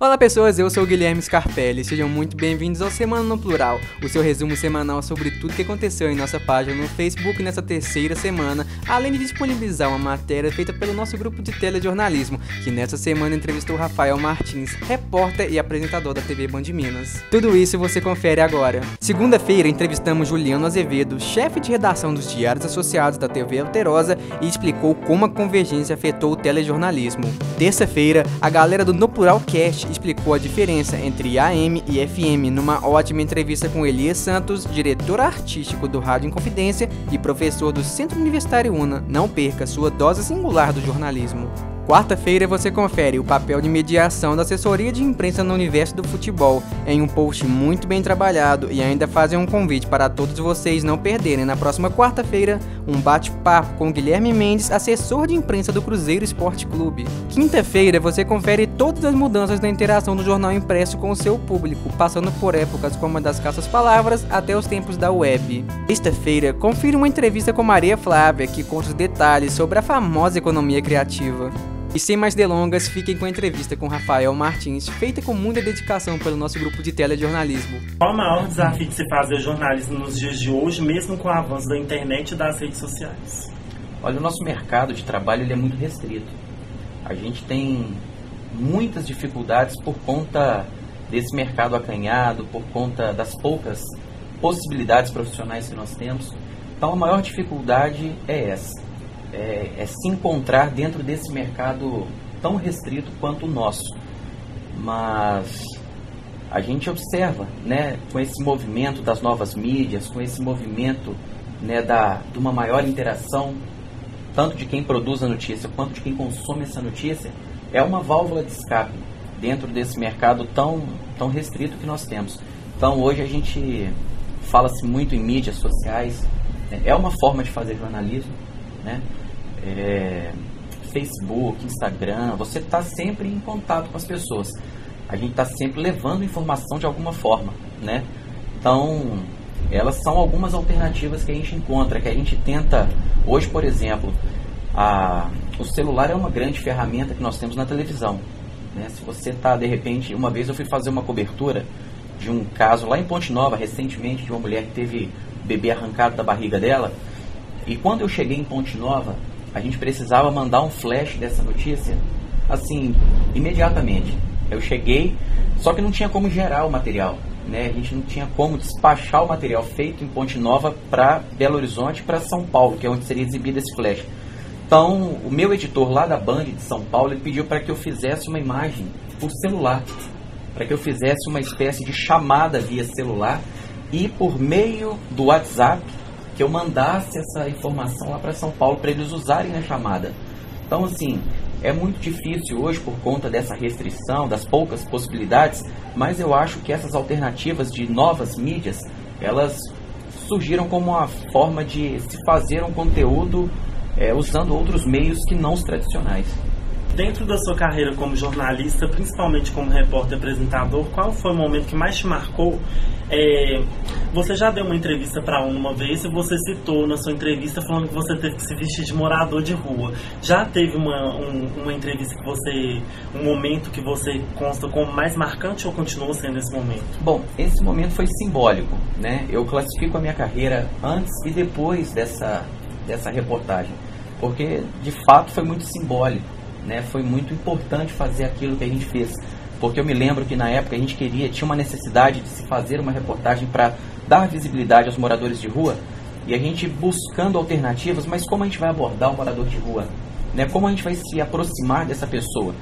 Olá pessoas, eu sou o Guilherme Scarpelli, sejam muito bem-vindos ao Semana no Plural, o seu resumo semanal sobre tudo que aconteceu em nossa página no Facebook nessa terceira semana, além de disponibilizar uma matéria feita pelo nosso grupo de telejornalismo, que nessa semana entrevistou Rafael Martins, repórter e apresentador da TV Band Minas. Tudo isso você confere agora. Segunda-feira entrevistamos Juliano Azevedo, chefe de redação dos Diários Associados da TV Alterosa, e explicou como a convergência afetou o telejornalismo. Terça-feira, a galera do No Plural Cast explicou a diferença entre AM e FM numa ótima entrevista com Elias Santos, diretor artístico do Rádio Inconfidência e professor do Centro Universitário UNA. Não perca sua dose singular do jornalismo. Quarta-feira você confere o papel de mediação da assessoria de imprensa no universo do futebol em um post muito bem trabalhado e ainda fazem um convite para todos vocês não perderem na próxima quarta-feira um bate-papo com Guilherme Mendes, assessor de imprensa do Cruzeiro Esporte Clube. Quinta-feira você confere todas as mudanças na interação do jornal impresso com o seu público, passando por épocas como a das caças-palavras até os tempos da web. Sexta-feira confira uma entrevista com Maria Flávia que conta os detalhes sobre a famosa economia criativa. E sem mais delongas, fiquem com a entrevista com Rafael Martins, feita com muita dedicação pelo nosso grupo de telejornalismo. Qual o maior desafio de se fazer jornalismo nos dias de hoje, mesmo com o avanço da internet e das redes sociais? Olha, o nosso mercado de trabalho ele é muito restrito. A gente tem muitas dificuldades por conta desse mercado acanhado, por conta das poucas possibilidades profissionais que nós temos. Então a maior dificuldade é essa. É se encontrar dentro desse mercado tão restrito quanto o nosso. Mas a gente observa, né, com esse movimento das novas mídias, com esse movimento, né, de uma maior interação, tanto de quem produz a notícia quanto de quem consome essa notícia, é uma válvula de escape dentro desse mercado tão restrito que nós temos. Então hoje a gente fala-se muito em mídias sociais, é uma forma de fazer jornalismo, né? Facebook, Instagram, você está sempre em contato com as pessoas. A gente está sempre levando informação de alguma forma, né? Então, elas são algumas alternativas que a gente encontra, que a gente tenta. Hoje, por exemplo, o celular é uma grande ferramenta que nós temos na televisão, né? Se você está, de repente, uma vez eu fui fazer uma cobertura de um caso lá em Ponte Nova, recentemente, de uma mulher que teve bebê arrancado da barriga dela, e quando eu cheguei em Ponte Nova, a gente precisava mandar um flash dessa notícia, assim, imediatamente. Eu cheguei, só que não tinha como gerar o material, né? A gente não tinha como despachar o material feito em Ponte Nova para Belo Horizonte, para São Paulo, que é onde seria exibido esse flash. Então, o meu editor lá da Band de São Paulo, ele pediu para que eu fizesse uma imagem por celular, para que eu fizesse uma espécie de chamada via celular e por meio do WhatsApp, que eu mandasse essa informação lá para São Paulo para eles usarem na chamada. Então, assim, é muito difícil hoje por conta dessa restrição, das poucas possibilidades, mas eu acho que essas alternativas de novas mídias, elas surgiram como uma forma de se fazer um conteúdo usando outros meios que não os tradicionais. Dentro da sua carreira como jornalista, principalmente como repórter e apresentador, qual foi o momento que mais te marcou? Você já deu uma entrevista para a ONU uma vez e você citou na sua entrevista falando que você teve que se vestir de morador de rua. Já teve uma entrevista que você, um momento que você consta como mais marcante ou continua sendo esse momento? Bom, esse momento foi simbólico, né? Eu classifico a minha carreira antes e depois dessa reportagem, porque de fato foi muito simbólico, né? Foi muito importante fazer aquilo que a gente fez. Porque eu me lembro que na época a gente tinha uma necessidade de se fazer uma reportagem para dar visibilidade aos moradores de rua, e a gente buscando alternativas, mas como a gente vai abordar o morador de rua, né? Como a gente vai se aproximar dessa pessoa?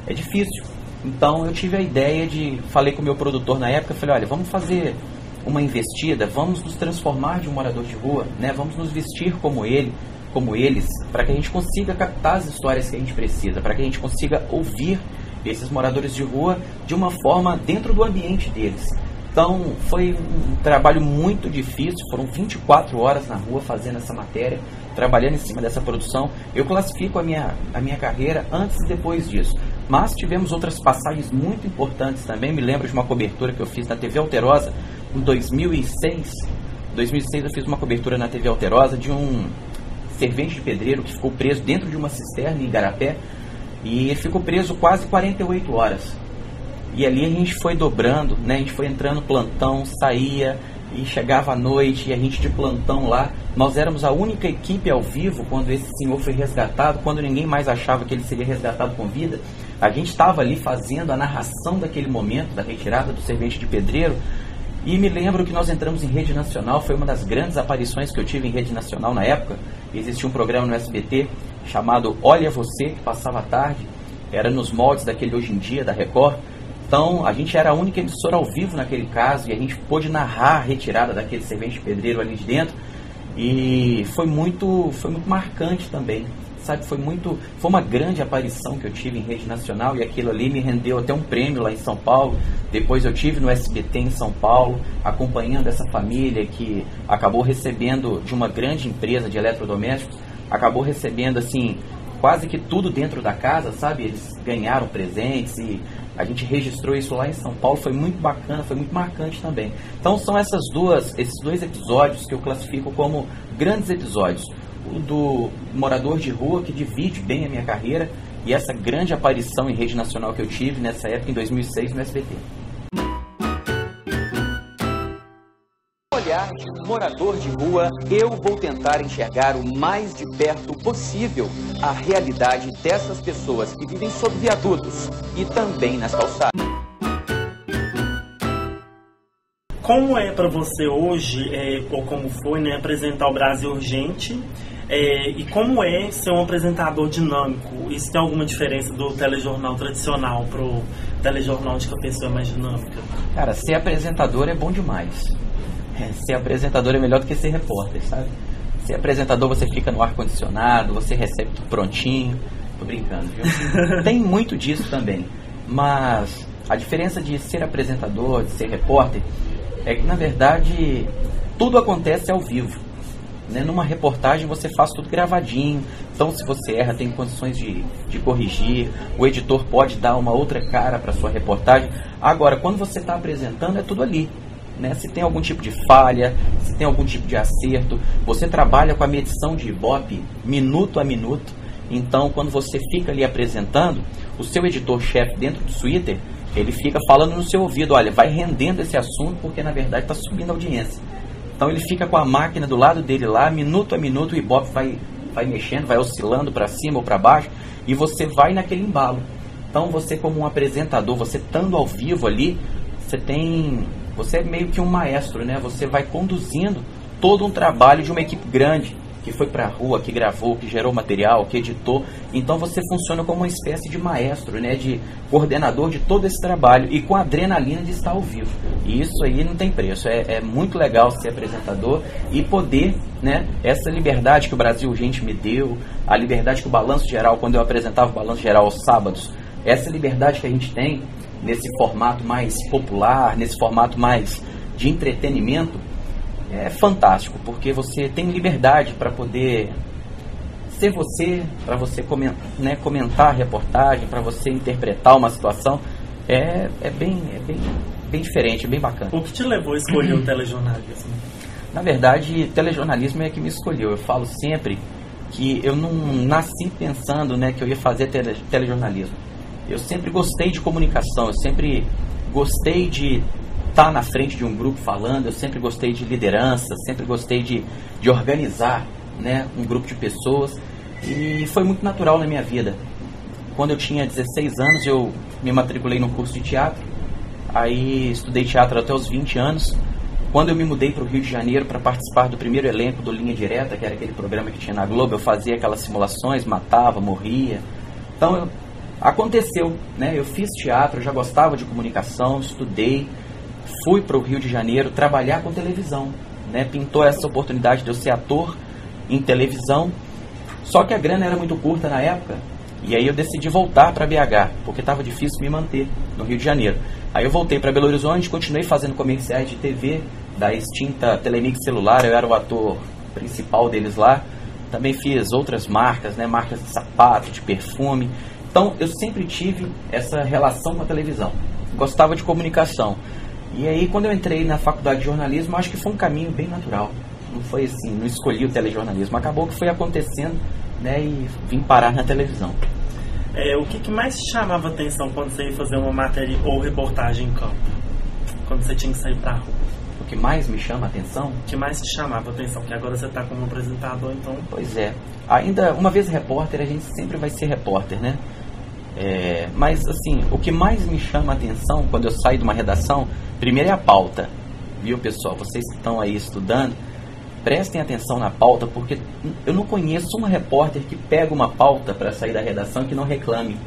É difícil. Então eu tive a ideia falei com o meu produtor na época, falei, olha, vamos fazer uma investida, vamos nos transformar de um morador de rua, né? Vamos nos vestir como eles, para que a gente consiga captar as histórias que a gente precisa, para que a gente consiga ouvir esses moradores de rua de uma forma dentro do ambiente deles. Então foi um trabalho muito difícil, foram 24 horas na rua fazendo essa matéria, trabalhando em cima dessa produção. Eu classifico a minha carreira antes e depois disso, mas tivemos outras passagens muito importantes também. Me lembro de uma cobertura que eu fiz na TV Alterosa em 2006. Em 2006 eu fiz uma cobertura na TV Alterosa de um servente de pedreiro que ficou preso dentro de uma cisterna em Igarapé, e ele ficou preso quase 48 horas. E ali a gente foi dobrando, né? A gente foi entrando plantão, saía e chegava à noite e a gente de plantão lá. Nós éramos a única equipe ao vivo quando esse senhor foi resgatado, quando ninguém mais achava que ele seria resgatado com vida. A gente estava ali fazendo a narração daquele momento, da retirada do servente de pedreiro. E me lembro que nós entramos em rede nacional, foi uma das grandes aparições que eu tive em rede nacional na época. Existia um programa no SBT chamado Olha Você, que passava à tarde, era nos moldes daquele Hoje em Dia, da Record. Então, a gente era a única emissora ao vivo naquele caso, e a gente pôde narrar a retirada daquele servente de pedreiro ali de dentro, e foi muito marcante também, sabe? Foi uma grande aparição que eu tive em rede nacional, e aquilo ali me rendeu até um prêmio lá em São Paulo. Depois eu tive no SBT em São Paulo, acompanhando essa família que acabou recebendo de uma grande empresa de eletrodomésticos, acabou recebendo assim quase que tudo dentro da casa, sabe? Eles ganharam presentes e a gente registrou isso lá em São Paulo, foi muito bacana, foi muito marcante também. Então são esses dois episódios que eu classifico como grandes episódios. O do morador de rua, que divide bem a minha carreira, e essa grande aparição em rede nacional que eu tive nessa época, em 2006, no SBT. Olhar de morador de rua, eu vou tentar enxergar o mais de perto possível a realidade dessas pessoas que vivem sob viadutos e também nas calçadas. Como é para você hoje, ou como foi, né, apresentar o Brasil Urgente, e como é ser um apresentador dinâmico? Isso tem alguma diferença do telejornal tradicional pro telejornal de que a pessoa é mais dinâmica? Cara, ser apresentador é bom demais. Ser apresentador é melhor do que ser repórter, sabe? Ser apresentador, você fica no ar-condicionado, você recebe tudo prontinho. Tô brincando, viu? Tem muito disso também. Mas a diferença de ser apresentador, de ser repórter, é que, na verdade, tudo acontece ao vivo, né? Numa reportagem você faz tudo gravadinho, então se você erra tem condições de corrigir, o editor pode dar uma outra cara para sua reportagem. Agora, quando você está apresentando, é tudo ali, né? Se tem algum tipo de falha, se tem algum tipo de acerto, você trabalha com a medição de Ibope minuto a minuto. Então, quando você fica ali apresentando, o seu editor-chefe dentro do Twitter, ele fica falando no seu ouvido, olha, vai rendendo esse assunto porque na verdade está subindo a audiência. Então ele fica com a máquina do lado dele lá, minuto a minuto, o Ibope vai mexendo, vai oscilando para cima ou para baixo, e você vai naquele embalo. Então você, como um apresentador, você estando ao vivo ali, você é meio que um maestro, né? Você vai conduzindo todo um trabalho de uma equipe grande, que foi para a rua, que gravou, que gerou material, que editou. Então você funciona como uma espécie de maestro, né? De coordenador de todo esse trabalho, e com a adrenalina de estar ao vivo. E isso aí não tem preço. É muito legal ser apresentador e poder, né? Essa liberdade que o Brasil Urgente me deu, a liberdade que o Balanço Geral, quando eu apresentava o Balanço Geral aos sábados, essa liberdade que a gente tem nesse formato mais popular, nesse formato mais de entretenimento, é fantástico, porque você tem liberdade para poder ser você, para você comentar a reportagem, para você interpretar uma situação. É bem diferente, é bem bacana. O que te levou a escolher o telejornalismo? Na verdade, o telejornalismo é que me escolheu. Eu falo sempre que eu não nasci pensando, né, que eu ia fazer telejornalismo. Eu sempre gostei de comunicação, eu sempre gostei de estar na frente de um grupo falando, eu sempre gostei de liderança, sempre gostei de organizar, né, um grupo de pessoas, e foi muito natural na minha vida. Quando eu tinha 16 anos, eu me matriculei no curso de teatro, aí estudei teatro até os 20 anos. Quando eu me mudei para o Rio de Janeiro para participar do primeiro elenco do Linha Direta, que era aquele programa que tinha na Globo, eu fazia aquelas simulações, matava, morria. Então, aconteceu, né? Eu fiz teatro, eu já gostava de comunicação, estudei, fui para o Rio de Janeiro trabalhar com televisão, né? Pintou essa oportunidade de eu ser ator em televisão, só que a grana era muito curta na época, e aí eu decidi voltar para BH, porque estava difícil me manter no Rio de Janeiro. Aí eu voltei para Belo Horizonte, continuei fazendo comerciais de TV, da extinta Telemix Celular, eu era o ator principal deles lá. Também fiz outras marcas, né? Marcas de sapato, de perfume. Então eu sempre tive essa relação com a televisão, gostava de comunicação. E aí quando eu entrei na faculdade de jornalismo, acho que foi um caminho bem natural. Não foi assim, não escolhi o telejornalismo, acabou que foi acontecendo, né, e vim parar na televisão. O que mais te chamava a atenção quando você ia fazer uma matéria ou reportagem em campo? Quando você tinha que sair pra rua? O que mais me chama a atenção? O que mais te chamava a atenção? Porque agora você tá como apresentador, então... Pois é. Ainda, uma vez repórter, a gente sempre vai ser repórter, né? Mas, assim, o que mais me chama a atenção quando eu saio de uma redação, primeiro é a pauta. Viu, pessoal? Vocês que estão aí estudando, prestem atenção na pauta, porque eu não conheço uma repórter que pega uma pauta para sair da redação e que não reclame.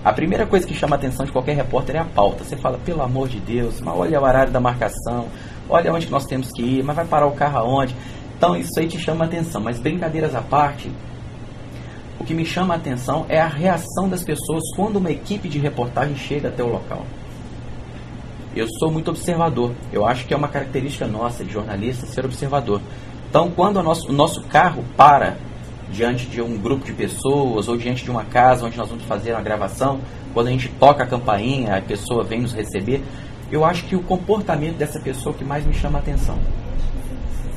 A primeira coisa que chama a atenção de qualquer repórter é a pauta. Você fala, pelo amor de Deus, mas olha o horário da marcação, olha onde que nós temos que ir, mas vai parar o carro aonde? Então isso aí te chama a atenção. Mas brincadeiras à parte, o que me chama a atenção é a reação das pessoas quando uma equipe de reportagem chega até o local. Eu sou muito observador. Eu acho que é uma característica nossa de jornalista ser observador. Então quando o nosso carro para diante de um grupo de pessoas ou diante de uma casa onde nós vamos fazer uma gravação, quando a gente toca a campainha, a pessoa vem nos receber, eu acho que o comportamento dessa pessoa que mais me chama a atenção.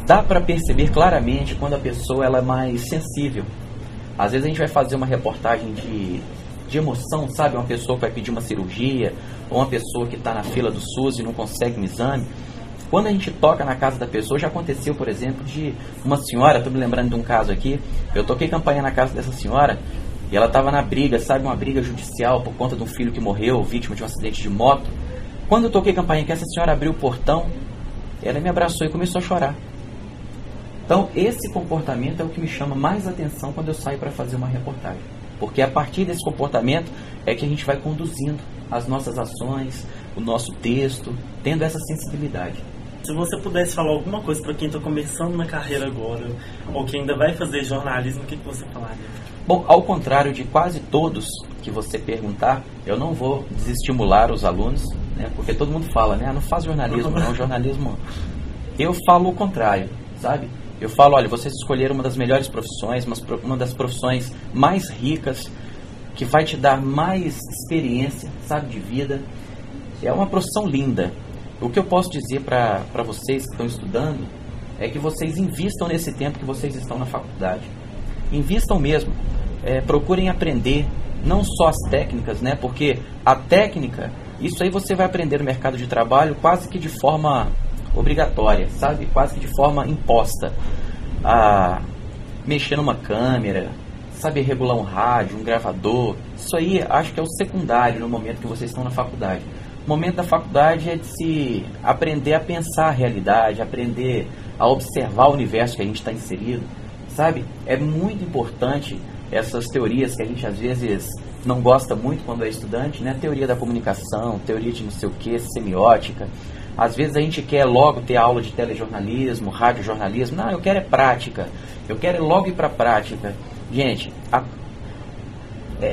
Dá para perceber claramente quando a pessoa ela é mais sensível. Às vezes a gente vai fazer uma reportagem de emoção, sabe? Uma pessoa que vai pedir uma cirurgia, ou uma pessoa que está na fila do SUS e não consegue um exame. Quando a gente toca na casa da pessoa, já aconteceu, por exemplo, de uma senhora, estou me lembrando de um caso aqui, eu toquei campanha na casa dessa senhora e ela estava na briga, sabe, uma briga judicial por conta de um filho que morreu, vítima de um acidente de moto. Quando eu toquei campanha que essa senhora abriu o portão, ela me abraçou e começou a chorar. Então, esse comportamento é o que me chama mais atenção quando eu saio para fazer uma reportagem. Porque a partir desse comportamento é que a gente vai conduzindo as nossas ações, o nosso texto, tendo essa sensibilidade. Se você pudesse falar alguma coisa para quem está começando na carreira agora, ou que ainda vai fazer jornalismo, o que você falaria? Bom, ao contrário de quase todos que você perguntar, eu não vou desestimular os alunos, né? Porque todo mundo fala, né? Não faz jornalismo, não, jornalismo. Eu falo o contrário, sabe? Eu falo, olha, vocês escolheram uma das melhores profissões, uma das profissões mais ricas, que vai te dar mais experiência, sabe, de vida. É uma profissão linda. O que eu posso dizer para vocês que estão estudando é que vocês invistam nesse tempo que vocês estão na faculdade. Invistam mesmo. Procurem aprender, não só as técnicas, né? Porque a técnica, isso aí você vai aprender no mercado de trabalho quase que de forma obrigatória, sabe? Quase que de forma imposta. A mexer numa câmera, saber regular um rádio, um gravador. Isso aí acho que é o secundário no momento que vocês estão na faculdade. O momento da faculdade é de se aprender a pensar a realidade, aprender a observar o universo que a gente está inserido, sabe? É muito importante essas teorias que a gente às vezes não gosta muito quando é estudante, né? Teoria da comunicação, teoria de não sei o que, semiótica. Às vezes a gente quer logo ter aula de telejornalismo, radiojornalismo. Não, eu quero é prática. Eu quero logo ir para a prática. Gente,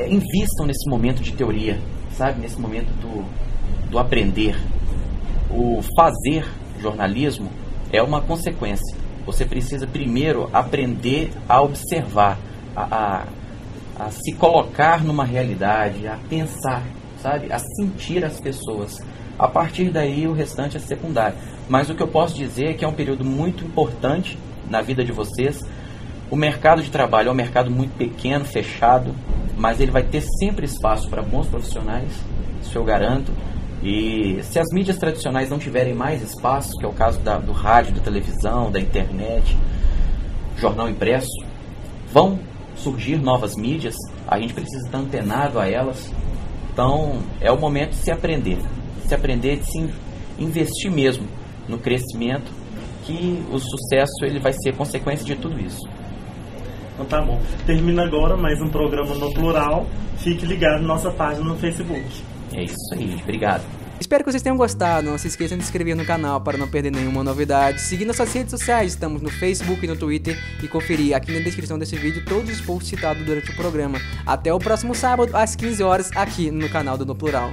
invistam nesse momento de teoria, sabe? Nesse momento do aprender. O fazer jornalismo é uma consequência. Você precisa primeiro aprender a observar, a se colocar numa realidade, a pensar, sabe? A sentir as pessoas. A partir daí o restante é secundário. Mas o que eu posso dizer é que é um período muito importante na vida de vocês. O mercado de trabalho é um mercado muito pequeno, fechado, mas ele vai ter sempre espaço para bons profissionais, isso eu garanto. E se as mídias tradicionais não tiverem mais espaço, que é o caso do rádio, da televisão, da internet, jornal impresso, vão surgir novas mídias, a gente precisa estar antenado a elas. Então é o momento de se aprender, de se investir mesmo no crescimento, que o sucesso ele vai ser consequência de tudo isso. Então tá bom. Termina agora mais um programa no Plural. Fique ligado na nossa página no Facebook. É isso aí, gente. Obrigado. Espero que vocês tenham gostado. Não se esqueçam de se inscrever no canal para não perder nenhuma novidade. Seguir nossas redes sociais, estamos no Facebook e no Twitter. E conferir aqui na descrição desse vídeo todos os posts citados durante o programa. Até o próximo sábado, às 15 horas, aqui no canal do No Plural.